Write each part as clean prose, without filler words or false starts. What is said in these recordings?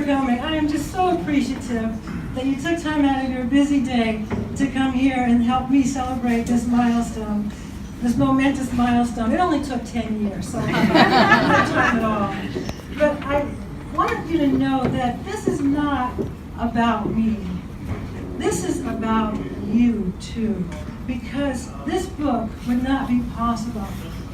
for coming. I am just so appreciative that you took time out of your busy day to come here and help me celebrate this milestone, this momentous milestone. It only took 10 years, so not time at all. But I wanted you to know that this is not about me. This is about you too, because this book would not be possible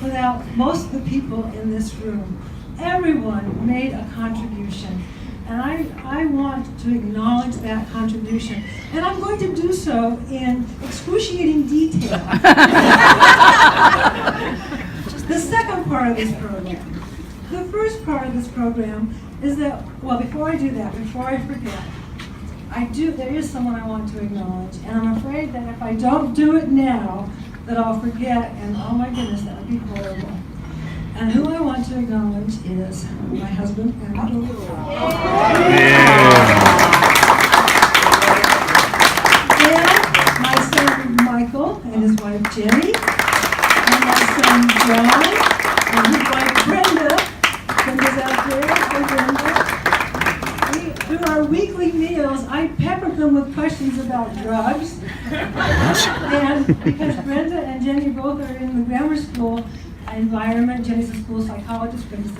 without most of the people in this room. Everyone made a contribution, and I want to acknowledge that contribution, and I'm going to do so in excruciating detail. The second part of this program. The first part of this program is that, well, before I do that, before I forget, there is someone I want to acknowledge, and I'm afraid that if I don't do it now, that I'll forget, and oh my goodness, that would be horrible. And who I want to acknowledge is my husband and my little girl. And my son Michael and his wife Jenny, and my son John and his wife Brenda. Brenda's out there. Hey, Brenda. Through our weekly meals, I peppered them with questions about drugs. And because Brenda and Jenny both are in the grammar school environment, Jenny's a school psychologist, Brenda's a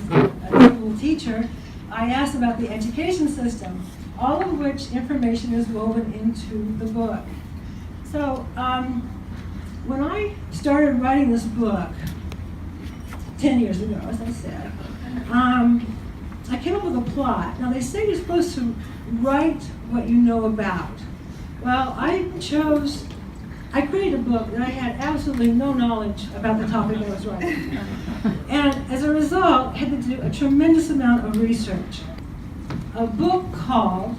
school teacher, I asked about the education system, all of which information is woven into the book. So when I started writing this book 10 years ago, as I said, I came up with a plot. Now they say you're supposed to write what you know about. Well, I created a book that I had absolutely no knowledge about the topic I was writing. And as a result, I had to do a tremendous amount of research. A book called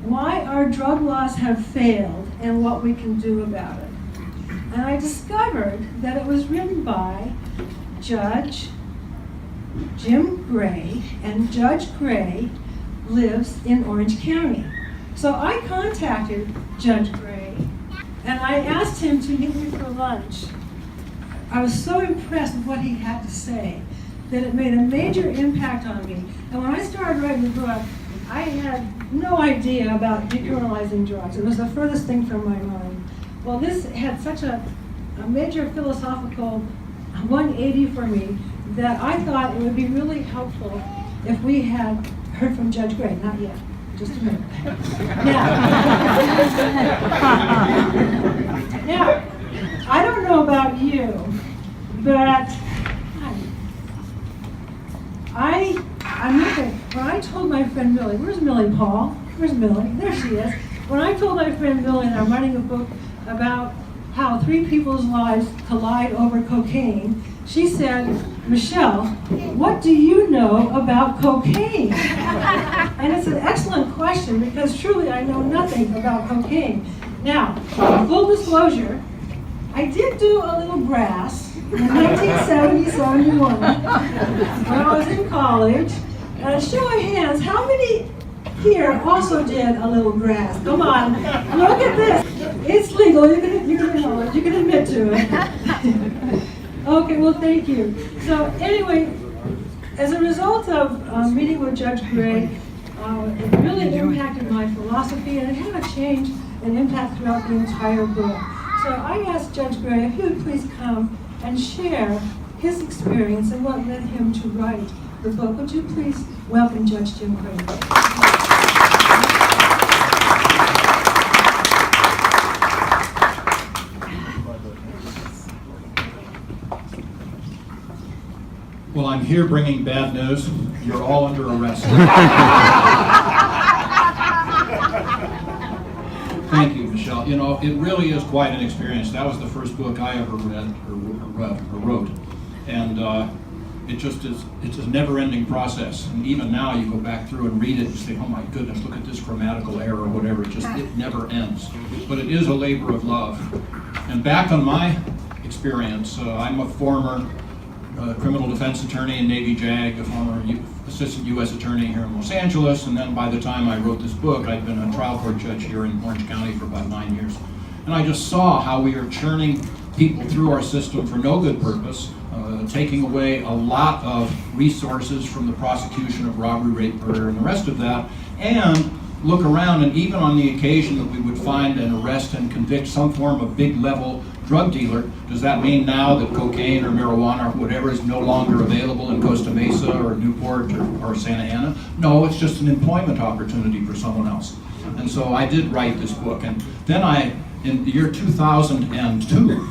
Why Our Drug Laws Have Failed and What We Can Do About It. And I discovered that it was written by Judge Jim Gray, and Judge Gray lives in Orange County. So I contacted Judge Gray, and I asked him to meet me for lunch. I was so impressed with what he had to say that it made a major impact on me. And when I started writing the book, I had no idea about decriminalizing drugs. It was the furthest thing from my mind. Well, this had such a major philosophical 180 for me that I thought it would be really helpful if we had heard from Judge Gray. Not yet. Just a minute. Now, I don't know about you, but I'm looking. When I told my friend Millie, where's Millie, Paul? Where's Millie? There she is. When I told my friend Millie that I'm writing a book about how 3 people's lives collide over cocaine, she said, Michelle, what do you know about cocaine? And it's an excellent question because truly I know nothing about cocaine. Now, full disclosure, I did do a little grass in 1970-71 when I was in college. Show of hands, how many here also did a little grass? Come on, look at this. It's legal, you can admit to it. Okay, well, thank you. So anyway, as a result of meeting with Judge Gray, it really impacted my philosophy, and it had a change and impact throughout the entire book. So I asked Judge Gray if he would please come and share his experience and what led him to write the book. Would you please welcome Judge Jim Gray? Well, I'm here bringing bad news. You're all under arrest. Thank you, Michelle. You know, it really is quite an experience. That was the first book I ever read or wrote. And it just is, it's a never-ending process. And even now you go back through and read it and say, oh my goodness, look at this grammatical error or whatever. It never ends. But it is a labor of love. And back on my experience, I'm a former criminal defense attorney in Navy JAG, a former assistant U.S. attorney here in Los Angeles, and then by the time I wrote this book, I'd been a trial court judge here in Orange County for about 9 years. And I just saw how we are churning people through our system for no good purpose, taking away a lot of resources from the prosecution of robbery, rape, murder, and the rest of that, and look around, and even on the occasion that we would find and arrest and convict some form of big level drug dealer, does that mean now that cocaine or marijuana or whatever is no longer available in Costa Mesa or Newport or Santa Ana? No, it's just an employment opportunity for someone else. And so I did write this book, and then in the year 2002,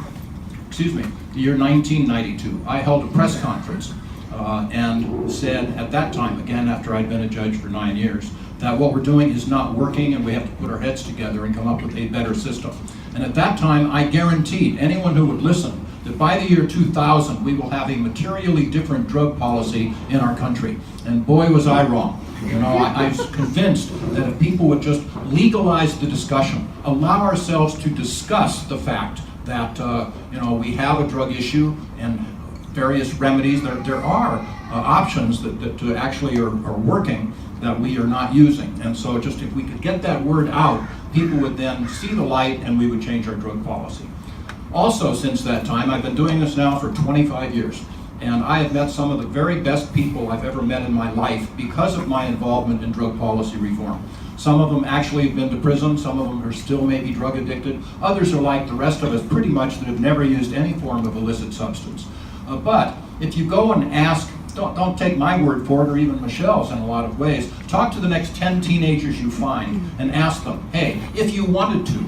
the year 1992, I held a press conference and said at that time, again after I'd been a judge for 9 years, that what we're doing is not working and we have to put our heads together and come up with a better system. And at that time, I guaranteed anyone who would listen that by the year 2000, we will have a materially different drug policy in our country. And boy, was I wrong. I was convinced that if people would just legalize the discussion, allow ourselves to discuss the fact that we have a drug issue and various remedies, there are options that actually are working that we are not using. And so just if we could get that word out, people would then see the light and we would change our drug policy. Also, since that time, I've been doing this now for 25 years. And I have met some of the very best people I've ever met in my life because of my involvement in drug policy reform. Some of them actually have been to prison, some of them are still maybe drug addicted. Others are like the rest of us pretty much that have never used any form of illicit substance. But if you go and ask, don't take my word for it or even Michelle's in a lot of ways, talk to the next 10 teenagers you find and ask them, hey, if you wanted to,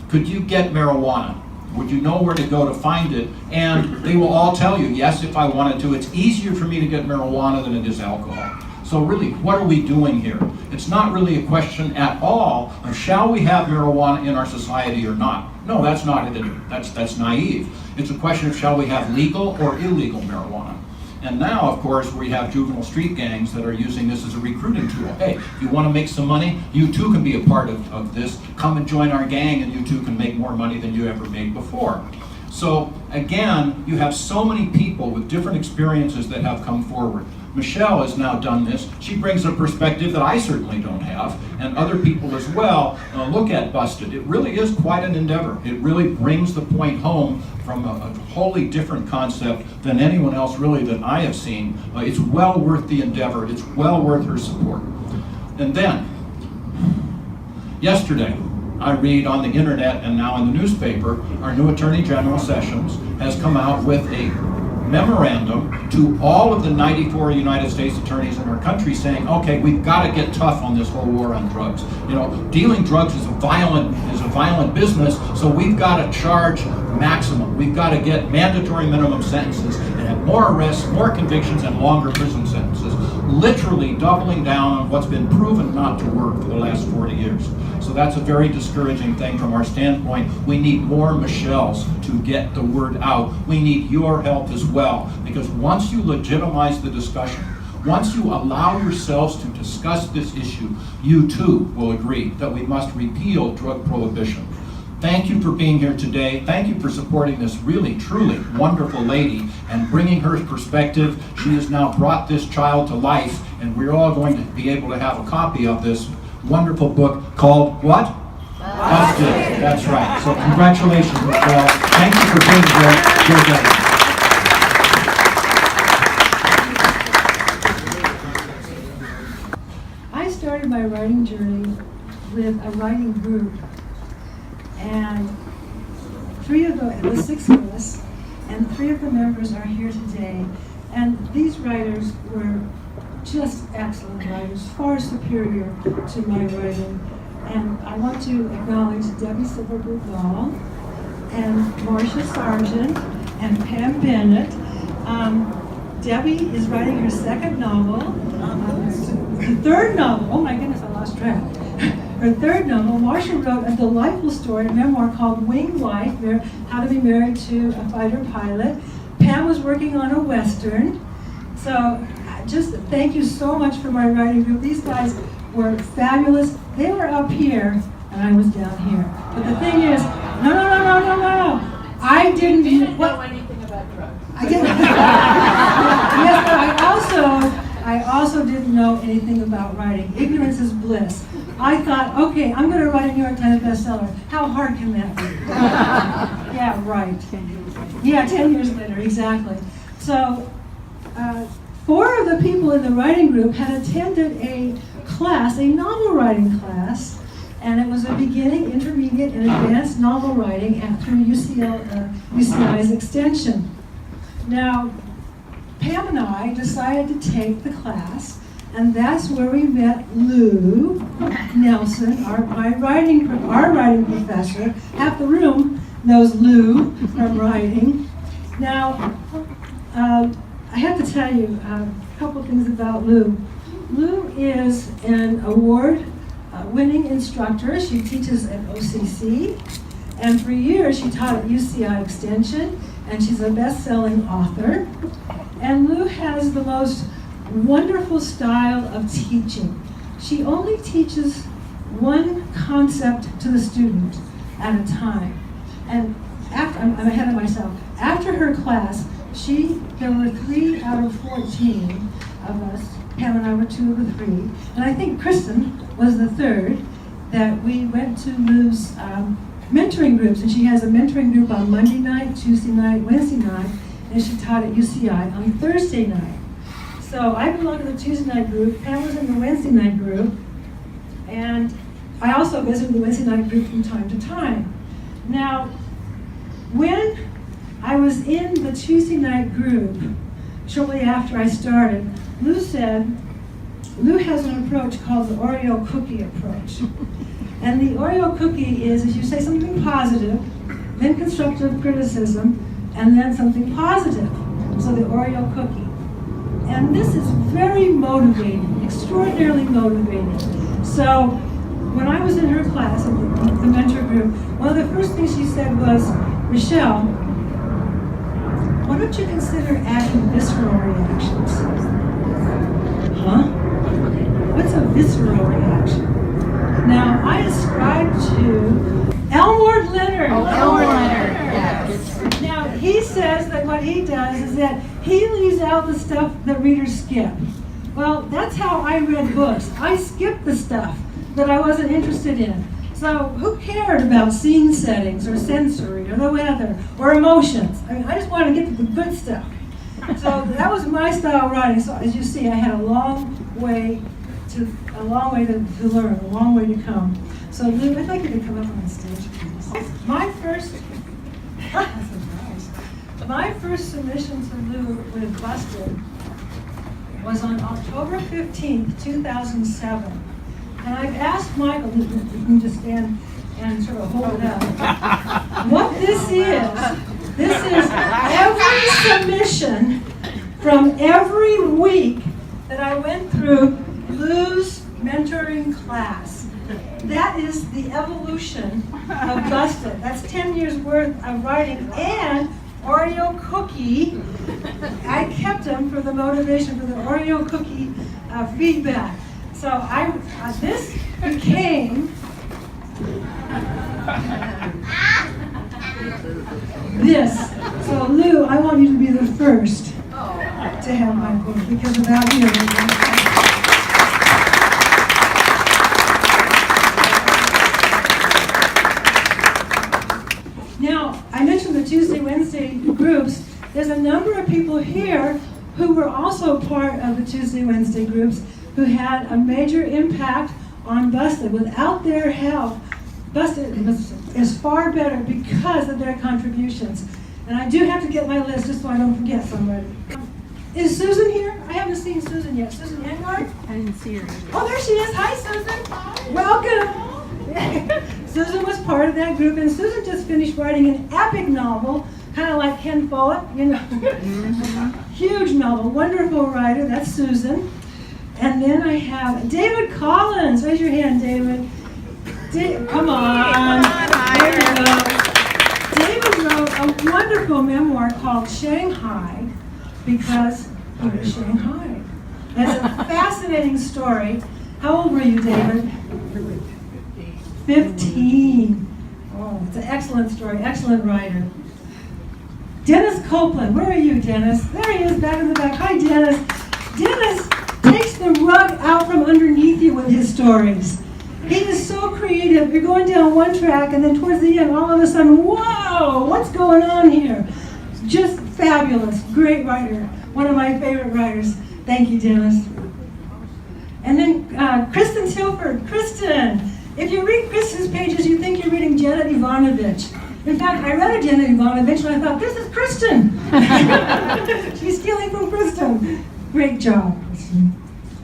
could you get marijuana? Would you know where to go to find it? And they will all tell you, yes, if I wanted to. It's easier for me to get marijuana than it is alcohol. So really, what are we doing here? It's not really a question at all of shall we have marijuana in our society or not. No, that's not it. That's naive. It's a question of shall we have legal or illegal marijuana. And now, of course, we have juvenile street gangs that are using this as a recruiting tool. Hey, if you want to make some money, you too can be a part of this. Come and join our gang and you too can make more money than you ever made before. So again, you have so many people with different experiences that have come forward. Michele has now done this. She brings a perspective that I certainly don't have, and other people as well look at Busted. It really is quite an endeavor. It really brings the point home from a wholly different concept than anyone else really that I have seen. It's well worth the endeavor. It's well worth her support. And then, yesterday, I read on the internet and now in the newspaper, our new Attorney General Sessions has come out with a memorandum to all of the 94 United States attorneys in our country saying, okay, we've got to get tough on this whole war on drugs. Dealing drugs is a violent business, so we've got to charge maximum. We've got to get mandatory minimum sentences and have more arrests, more convictions, and longer prison sentences. Literally doubling down on what's been proven not to work for the last 40 years. So that's a very discouraging thing from our standpoint. We need more Michelles to get the word out. We need your help as well, because once you legitimize the discussion, once you allow yourselves to discuss this issue, you too will agree that we must repeal drug prohibition. Thank you for being here today. Thank you for supporting this really, truly wonderful lady and bringing her perspective. She has now brought this child to life, and we're all going to be able to have a copy of this wonderful book called what? Busted. That's right. So congratulations, Michele. Thank you for being here today. I started my writing journey with a writing group, and it was 6 of us, and 3 of the members are here today. And these writers were just excellent writers, far superior to my writing. And I want to acknowledge Debbie Silverberg-Gall and Marcia Sargent and Pam Bennett. Debbie is writing her 2nd novel. Her 3rd novel, oh my goodness, I lost track. Her 3rd novel, Marcia wrote a delightful story, a memoir called Winged Wife, How to Be Married to a Fighter Pilot. Pam was working on a Western. So just thank you so much for my writing group. These guys were fabulous. They were up here, and I was down here. But the thing is, no. I didn't know anything about drugs. I didn't. Yes, but I also didn't know anything about writing. Ignorance is bliss. I thought, okay, I'm going to write a New York Times bestseller. How hard can that be? Yeah, right. 10 years later. Yeah, 10 years later, exactly. So 4 of the people in the writing group had attended a class, a novel writing class, and it was a beginning, intermediate, and advanced novel writing through UCI's extension. Now, Pam and I decided to take the class, and that's where we met Lou Nelson, our writing professor. Half the room knows Lou from writing. Now, I have to tell you a couple things about Lou. Lou is an award-winning instructor. She teaches at OCC, and for years she taught at UCI Extension, and she's a best-selling author. And Lou has the most wonderful style of teaching. She only teaches one concept to the student at a time. And I'm ahead of myself. After her class, there were 3 out of 14 of us. Pam and I were 2 of the 3. And I think Kristen was the 3rd, that we went to Lou's mentoring groups. And she has a mentoring group on Monday night, Tuesday night, Wednesday night, and she taught at UCI on Thursday night. So I belong to the Tuesday night group. Pam was in the Wednesday night group. And I also visited the Wednesday night group from time to time. Now, when I was in the Tuesday night group, shortly after I started, Lou said, Lou has an approach called the Oreo cookie approach. And the Oreo cookie is you say something positive, then constructive criticism, and then something positive. So the Oreo cookie. And this is very motivating, extraordinarily motivating. So when I was in her class, in the mentor group, one of the first things she said was, Michele, why don't you consider adding visceral reactions? Huh? What's a visceral reaction? Now, I ascribe to Elmore Leonard. Oh, Elmore Leonard, yes. Now, he says that what he does is that he leaves out the stuff that readers skip. Well, that's how I read books. I skipped the stuff that I wasn't interested in. So who cared about scene settings or sensory or the weather or emotions? I mean, I just wanted to get to the good stuff. So that was my style of writing. So as you see, I had a long way to learn, a long way to come. So Lou, I'd like you to come up on the stage, please. My first submission to Lou with Busted was on October 15th, 2007. And I've asked Michael, you can just stand and sort of hold it up. What this is every submission from every week that I went through Lou's mentoring class. That is the evolution of Busted. That's 10 years worth of writing and Oreo cookie. I kept them for the motivation for the Oreo cookie feedback. So this became this. So Lou, I want you to be the first to have my book because without you. Now, I mentioned the Tuesday, Wednesday groups. There's a number of people here who were also part of the Tuesday, Wednesday groups who had a major impact on Busted. Without their help, Busted is far better because of their contributions. And I do have to get my list just so I don't forget somebody. Is Susan here? I haven't seen Susan yet. Susan Engard? I didn't see her. Oh, there she is. Hi, Susan. Hi. Welcome. Susan was part of that group, and Susan just finished writing an epic novel, kind of like Ken Follett, you know. Huge novel, wonderful writer. That's Susan. And then I have David Collins. Raise your hand, David. Come on. There you go. David wrote a wonderful memoir called Shanghai because he was Shanghai. It's a fascinating story. How old were you, David? 15. Oh, it's an excellent story, excellent writer. Dennis Copeland, where are you, Dennis? There he is, back in the back. Hi, Dennis. Dennis takes the rug out from underneath you with his stories. He is so creative. You're going down one track, and then towards the end, all of a sudden, whoa, what's going on here? just fabulous, great writer, one of my favorite writers. Thank you, Dennis. And then Kristen Tilford. Kristen, if you read Kristen's pages, you think you're reading Janet Ivanovich. In fact, I read a Janet Ivanovich and I thought, this is Kristen. She's stealing from Kristen. Great job, Kristen.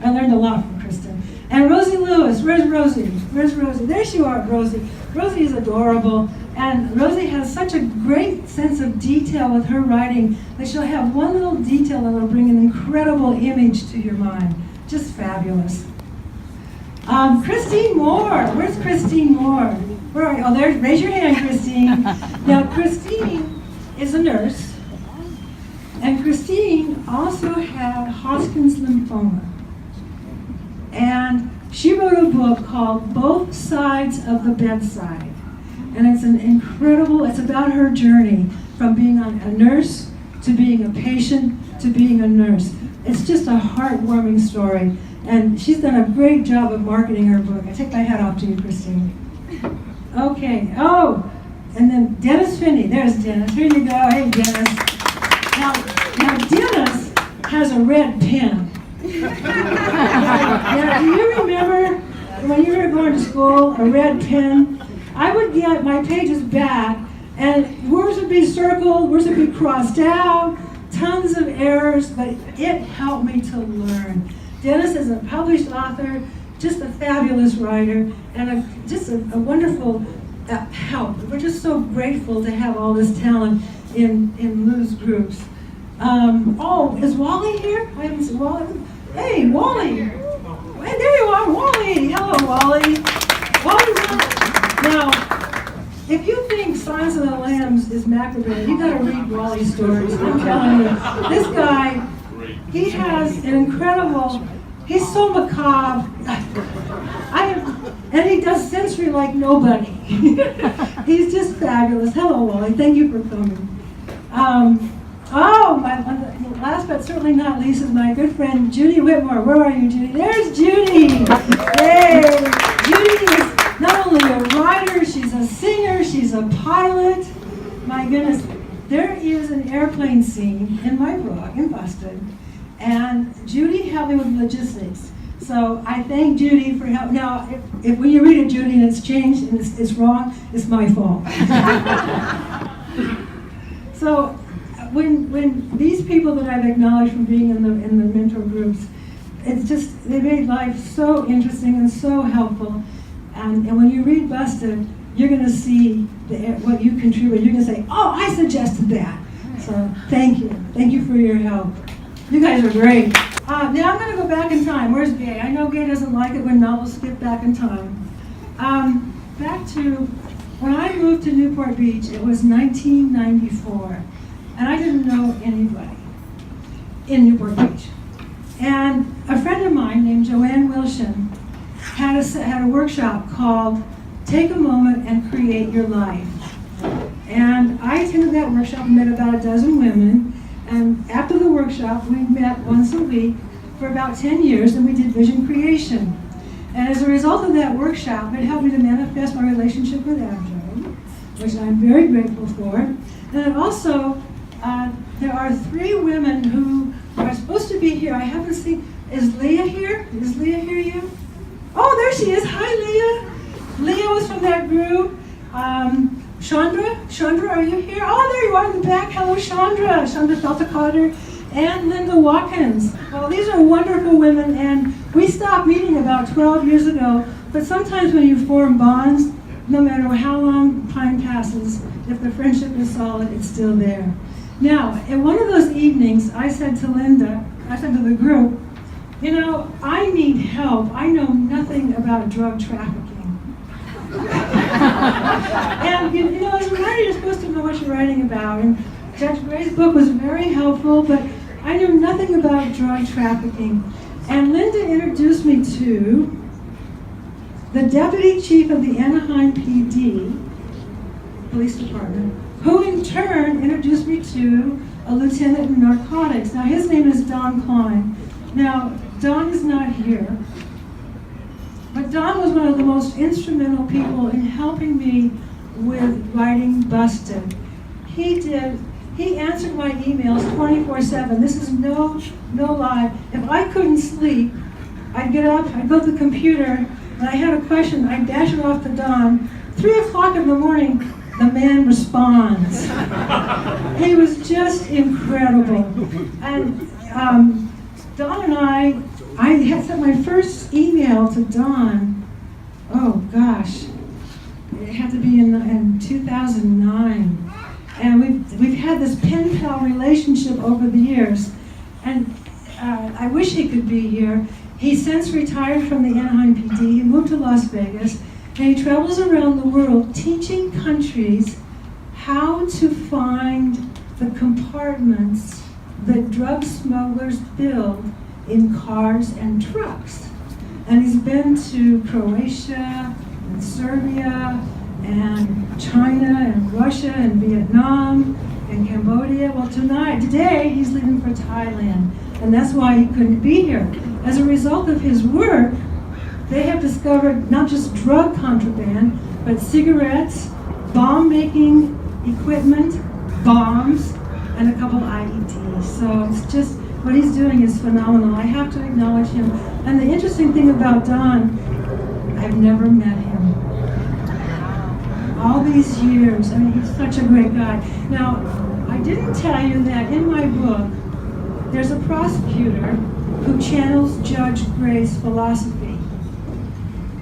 I learned a lot from Kristen. And Rosie Lewis, where's Rosie? Where's Rosie? There you are, Rosie. Rosie is adorable. And Rosie has such a great sense of detail with her writing that she'll have one little detail that will bring an incredible image to your mind. Just fabulous. Christine Moore. Where's Christine Moore? Where are you? Oh, there. Raise your hand, Christine. Now, Christine is a nurse, and Christine also had Hodgkin's lymphoma. And she wrote a book called Both Sides of the Bedside. And it's an incredible, it's about her journey from being a nurse to being a patient to being a nurse. It's just a heartwarming story. And she's done a great job of marketing her book. I take my hat off to you, Christine. Okay, oh, and then Dennis Finney. There's Dennis. Here you go. Hey, Dennis. Now Dennis has a red pen. Now, do you remember when you were going to school, a red pen? I would get my pages back, and words would be circled, words would be crossed out, tons of errors, but it helped me to learn. Dennis is a published author, just a fabulous writer, and just a wonderful help. We're just so grateful to have all this talent in Lou's groups. Oh, is Wally here? I haven't seen Wally. Hey, Wally. Hey, there you are, Wally. Hello, Wally. Now, if you think Silence of the Lambs is macabre, you gotta read Wally's stories. I'm telling you, this guy, he has an incredible, he's so macabre. And he does sensory like nobody. He's just fabulous. Hello, Wally. Thank you for coming. Last but certainly not least is my good friend Judy Whitmore. Where are you, Judy? There's Judy. Hey, Judy is not only a writer, she's a singer, she's a pilot. My goodness, there is an airplane scene in my book, in Busted, and Judy helped me with logistics. So I thank Judy for help. Now, if when you read it, Judy, and it's changed and it's wrong, it's my fault. So when these people that I've acknowledged from being in the mentor groups, it's just, they made life so interesting and so helpful. And when you read Busted, you're going to see what you contribute. You're going to say, oh, I suggested that. So thank you. Thank you for your help. You guys are great. Now I'm going to go back in time. Where's Gay? I know Gay doesn't like it when novels skip back in time. Back to when I moved to Newport Beach, it was 1994. And I didn't know anybody in Newport Beach. And a friend of mine named Joanne Wilson had a workshop called Take a Moment and Create Your Life. And I attended that workshop and met about a dozen women. And after the workshop, we met once a week for about 10 years, and we did vision creation. And as a result of that workshop, it helped me to manifest my relationship with Andrew, which I'm very grateful for. And it also, there are 3 women who are supposed to be here. I haven't seen, is Leah here? Is Leah here yet? Oh, there she is. Hi, Leah. Leah was from that group. Chandra, are you here? Oh, there you are in the back. Hello, Chandra. Chandra Felter-Cotter and Linda Watkins. Well, these are wonderful women, and we stopped meeting about 12 years ago, but sometimes when you form bonds, no matter how long time passes, if the friendship is solid, it's still there. Now, in one of those evenings, I said to the group, you know, I need help. I know nothing about drug trafficking. And you know, as a writer, you're supposed to know what you're writing about. And Judge Gray's book was very helpful, but I knew nothing about drug trafficking. And Linda introduced me to the deputy chief of the Anaheim PD, police department, who in turn introduced me to a lieutenant in narcotics. Now, his name is Don Klein. Now, Don is not here. But Don was one of the most instrumental people in helping me with writing Busted. He did He answered my emails 24/7. This is no lie. If I couldn't sleep, I'd get up, I'd go to the computer, and I had a question, I'd dash it off to Don. 3 o'clock in the morning, the man responds. He was just incredible. And Don and I had sent my first email to Don, oh gosh, it had to be in 2009. And we've had this pen pal relationship over the years. And I wish he could be here. He's since retired from the Anaheim PD. He moved to Las Vegas. And he travels around the world teaching countries how to find the compartments that drug smugglers build in cars and trucks. And he's been to Croatia and Serbia and China and Russia and Vietnam and Cambodia. Well, today he's leaving for Thailand, and that's why he couldn't be here. As a result of his work, they have discovered not just drug contraband, but cigarettes, bomb-making equipment, bombs, and a couple IEDs. So it's just, what he's doing is phenomenal. I have to acknowledge him. And the interesting thing about Don, I've never met him. All these years, I mean, he's such a great guy. Now, I didn't tell you that in my book, there's a prosecutor who channels Judge Gray's philosophy.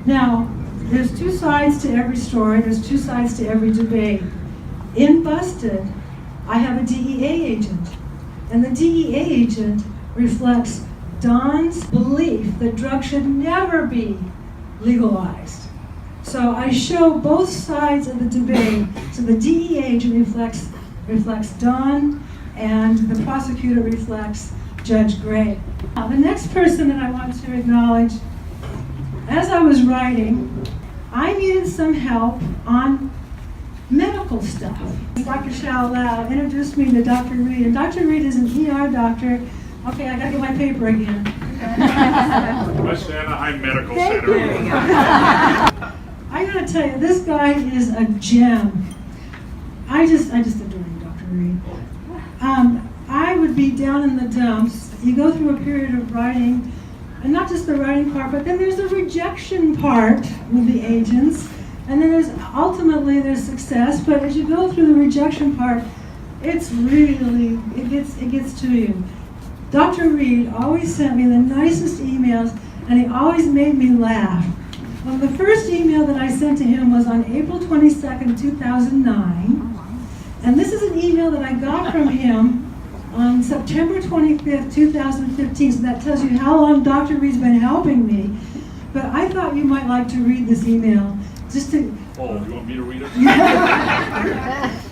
Now, there's two sides to every story, there's two sides to every debate. In Busted, I have a DEA agent, and the DEA agent reflects Don's belief that drugs should never be legalized. So I show both sides of the debate. So the DEA agent reflects Don, and the prosecutor reflects Judge Gray. Now, the next person that I want to acknowledge, as I was writing, I needed some help on medical stuff. Dr. Lau introduced me to Dr. Reed, and Dr. Reed is an ER doctor. Okay, I gotta get my paper again. West Anaheim Medical Center. I gotta tell you, this guy is a gem. I just adore you, Dr. Reed. I would be down in the dumps. You go through a period of writing, and not just the writing part, but then there's the rejection part with the agents, and then ultimately there's success. But as you go through the rejection part, it's really, it gets to you. Dr. Reed always sent me the nicest emails, and he always made me laugh. Well, the first email that I sent to him was on April 22nd, 2009, and this is an email that I got from him on September 25th, 2015, so that tells you how long Dr. Reed's been helping me. But I thought you might like to read this email, just to... Oh, you want me to read it?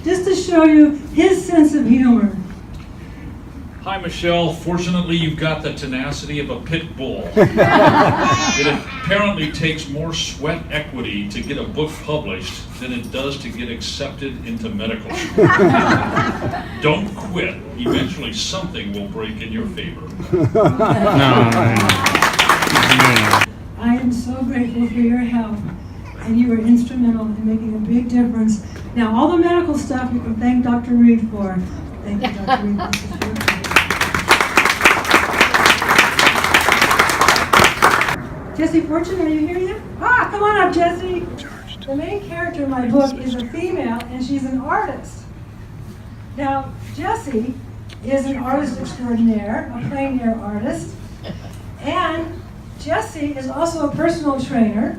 just to show you his sense of humor. Hi, Michelle. Fortunately, you've got the tenacity of a pit bull. It apparently takes more sweat equity to get a book published than it does to get accepted into medical school. Don't quit. Eventually, something will break in your favor. I am so grateful for your help, and you were instrumental in making a big difference. Now, all the medical stuff you can thank Dr. Reed for. Thank you, Dr. Reed. This is your place. Jessie Fortune, are you here yet? Ah, come on up, Jessie. The main character in my book is a female, and she's an artist. Now, Jessie is an artist extraordinaire, a plein air artist, and Jessie is also a personal trainer.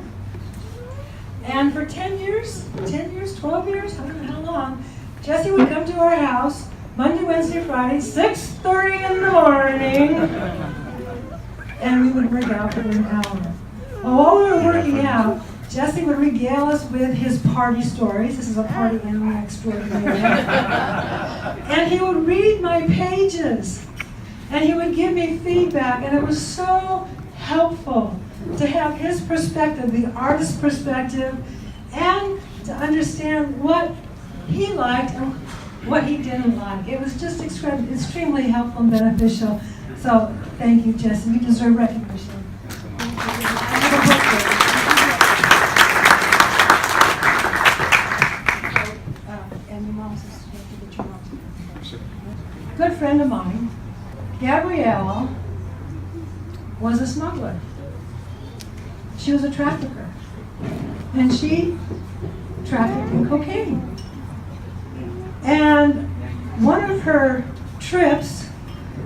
And for 10 years, 12 years, I don't know how long, Jessie would come to our house Monday, Wednesday, Friday, 6:30 in the morning, and we would work out for an hour. Well, while we were working out, Jessie would regale us with his party stories. This is a party animal extraordinaire. And he would read my pages, and he would give me feedback, and it was so helpful to have his perspective, the artist's perspective, and to understand what he liked and what he didn't like. It was just extremely helpful and beneficial. So thank you, Jessie. You deserve recognition. And your mom says you have to get your mom. good friend of mine, Gabrielle, was a smuggler. She was a trafficker. And she trafficked in cocaine. And one of her trips,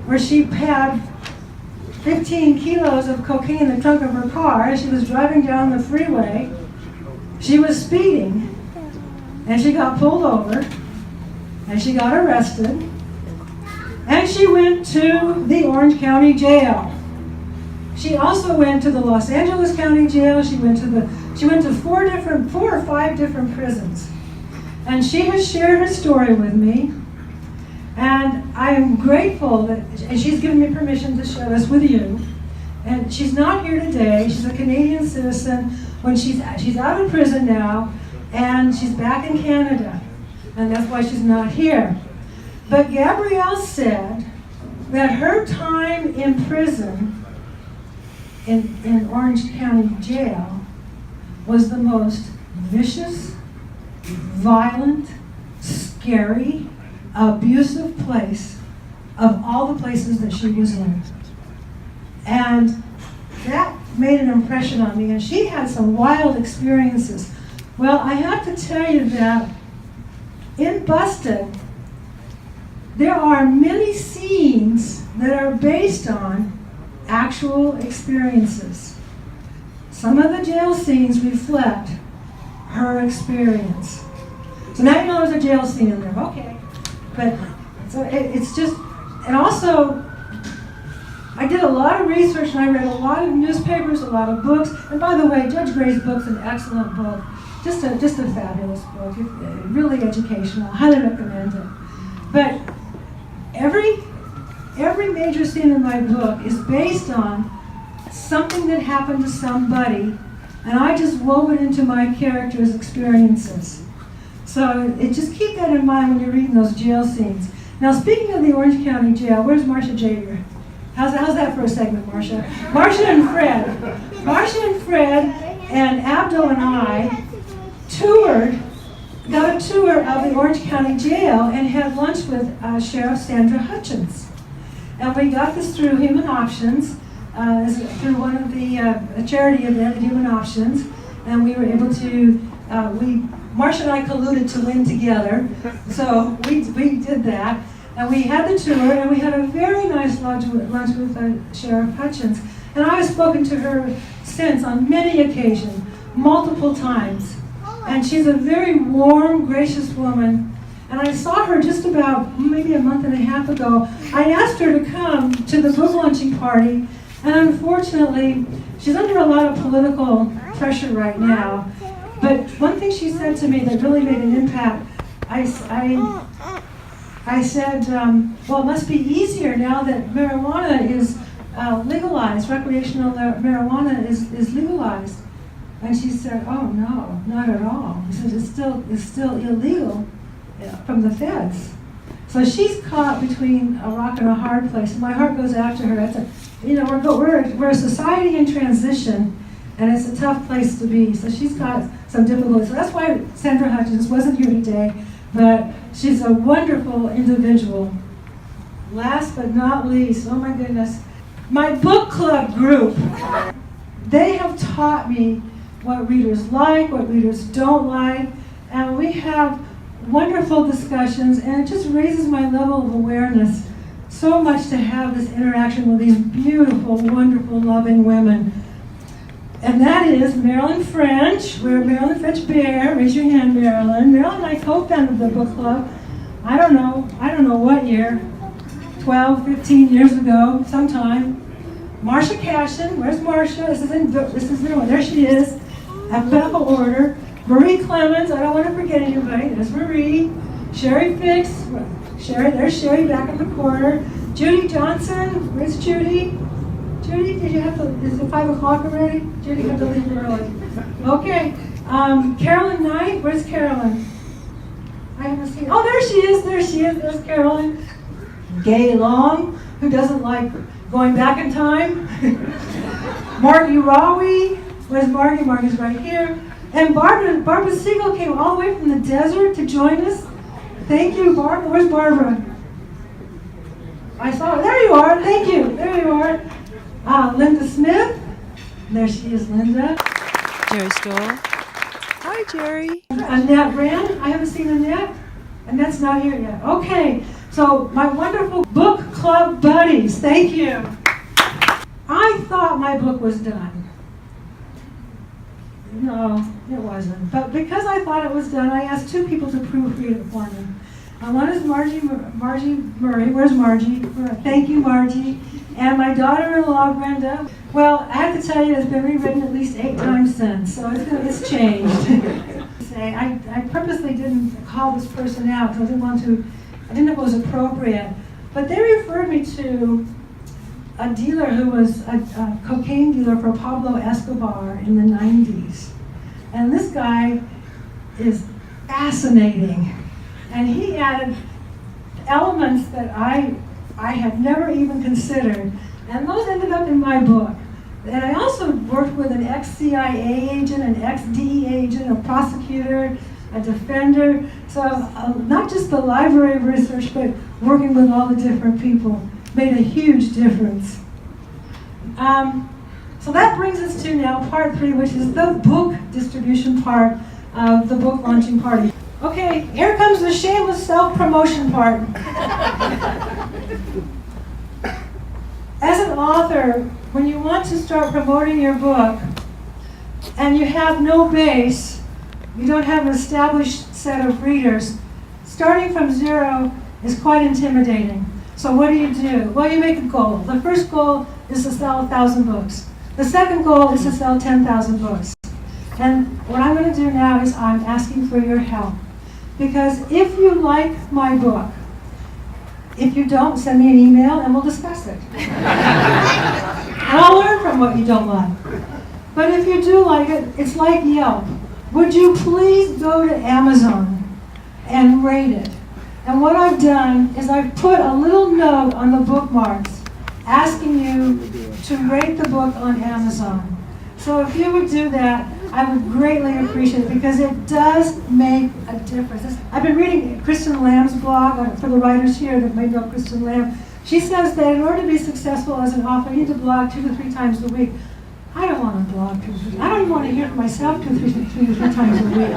where she had 15 kilos of cocaine in the trunk of her car as she was driving down the freeway, she was speeding, and she got pulled over, and she got arrested, and she went to the Orange County Jail. She also went to the Los Angeles County Jail. She went to four or five different prisons. And she has shared her story with me. And I am grateful that and she's given me permission to share this with you. And she's not here today. She's a Canadian citizen. When she's out of prison now, and she's back in Canada. And that's why she's not here. But Gabrielle said that her time in prison in Orange County Jail was the most vicious, violent, scary, abusive place of all the places that she was in. And that made an impression on me, and she had some wild experiences. Well, I have to tell you that in Busted, there are many scenes that are based on actual experiences. Some of the jail scenes reflect her experience. So now you know there's a jail scene in there, okay. But so it's just, and also, I did a lot of research and I read a lot of newspapers, a lot of books. And by the way, Judge Gray's book's an excellent book. Just a fabulous book, really educational. I highly recommend it. But every major scene in my book is based on something that happened to somebody, and I just wove it into my characters' experiences. So just keep that in mind when you're reading those jail scenes. Now, speaking of the Orange County Jail, where's Marcia Jager? How's that for a segment, Marcia? Marcia and Fred and Abdul and I got a tour of the Orange County Jail and had lunch with Sheriff Sandra Hutchins. And we got this through Human Options, through one of the charity event at Human Options, and we were able to, Marcia and I colluded to win together, so we did that. And we had the tour, and we had a very nice lunch with Sheriff Hutchins. And I have spoken to her since on many occasions, multiple times. And she's a very warm, gracious woman. And I saw her just about maybe a month and a half ago. I asked her to come to the book launching party, and unfortunately, she's under a lot of political pressure right now. But one thing she said to me that really made an impact, I said, well, it must be easier now that marijuana is legalized, recreational marijuana is legalized. And she said, oh no, not at all. She said, it's still illegal from the feds. So she's caught between a rock and a hard place. And my heart goes out to her. We're a society in transition, and it's a tough place to be. So she's got some difficulties. So that's why Sandra Hutchins wasn't here today, but she's a wonderful individual. Last but not least, oh my goodness, my book club group. They have taught me what readers like, what readers don't like, and we have wonderful discussions, and it just raises my level of awareness so much to have this interaction with these beautiful, wonderful, loving women. And that is Marilyn French. We're Marilyn French Bear. Raise your hand, Marilyn. Marilyn and I co-founded the book club, I don't know what year, 12, 15 years ago, sometime. Marcia Cashin, where's Marcia? There she is, alphabetical order. Marie Clemens, I don't want to forget anybody, there's Marie. Sherry Fix, there's Sherry back in the corner. Judy Johnson, where's Judy? Judy, is it 5 o'clock already? Judy, you have to leave early. Okay, Carolyn Knight, where's Carolyn? I haven't seen, oh, there she is, there's Carolyn. Gay Long, who doesn't like going back in time. Margie Rawi, where's Margie? Margie's right here. And Barbara Siegel came all the way from the desert to join us. Thank you, Barbara. Where's Barbara? I saw her. There you are. Thank you. There you are. Linda Smith. There she is, Linda. Jerry Stoll. Hi, Jerry. Annette Wren. I haven't seen Annette. Annette's not here yet. Okay. So my wonderful book club buddies. Thank you. I thought my book was done. No, it wasn't. But because I thought it was done, I asked two people to proofread it for me. One is Margie Murray. Where's Margie? Thank you, Margie. And my daughter-in-law, Brenda. Well, I have to tell you, it's been rewritten at least 8 times since, so it's changed. I purposely didn't call this person out because I didn't know it was appropriate. But they referred me to a dealer who was a cocaine dealer for Pablo Escobar in the 90s. And this guy is fascinating. And he added elements that I had never even considered. And those ended up in my book. And I also worked with an ex-CIA agent, an ex-DEA agent, a prosecutor, a defender. So not just the library of research, but working with all the different people made a huge difference. So that brings us to now part 3, which is the book distribution part of the book launching party. Okay, here comes the shameless self-promotion part. As an author, when you want to start promoting your book and you have no base, you don't have an established set of readers, starting from 0 is quite intimidating. So what do? Well, you make a goal. The first goal is to sell 1,000 books. The second goal is to sell 10,000 books. And what I'm going to do now is I'm asking for your help. Because if you like my book, if you don't, send me an email and we'll discuss it. And I'll learn from what you don't like. But if you do like it, it's like Yelp. Would you please go to Amazon and rate it? And what I've done is I've put a little note on the bookmarks asking you to rate the book on Amazon. So if you would do that, I would greatly appreciate it because it does make a difference. I've been reading Kristen Lamb's blog for the writers here that may know Kristen Lamb. She says that in order to be successful as an author, you need to blog 2 to 3 times a week. I don't want to blog 2 to 3. I don't even want to hear from myself 2 to 3 times a week.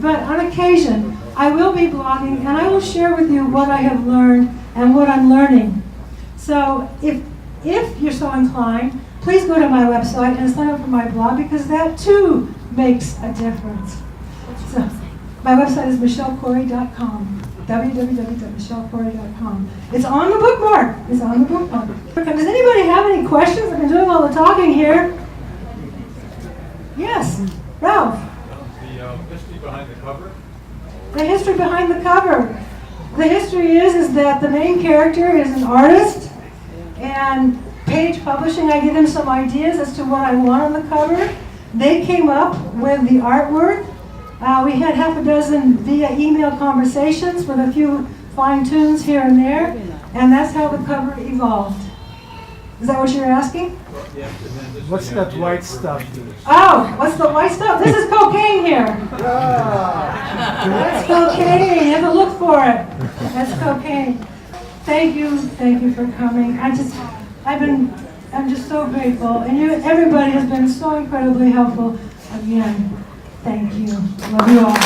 But on occasion, I will be blogging and I will share with you what I have learned and what I'm learning. So if you're so inclined, please go to my website and sign up for my blog because that too makes a difference. So my website is michelekhoury.com, www.michelekhoury.com. It's on the bookmark. It's on the bookmark. Does anybody have any questions? I've been doing all the talking here. Yes, Ralph. The history behind the cover? The history behind the cover. The history is that the main character is an artist, and Page Publishing, I give them some ideas as to what I want on the cover. They came up with the artwork. We had half a dozen via email conversations with a few fine tunes here and there, and that's how the cover evolved. Is that what you're asking? What's that white stuff? Oh, what's the white stuff? This is cocaine here. That's cocaine. You have to look for it. That's cocaine. Thank you for coming. I'm just so grateful, and everybody has been so incredibly helpful. Again, thank you. Love you all.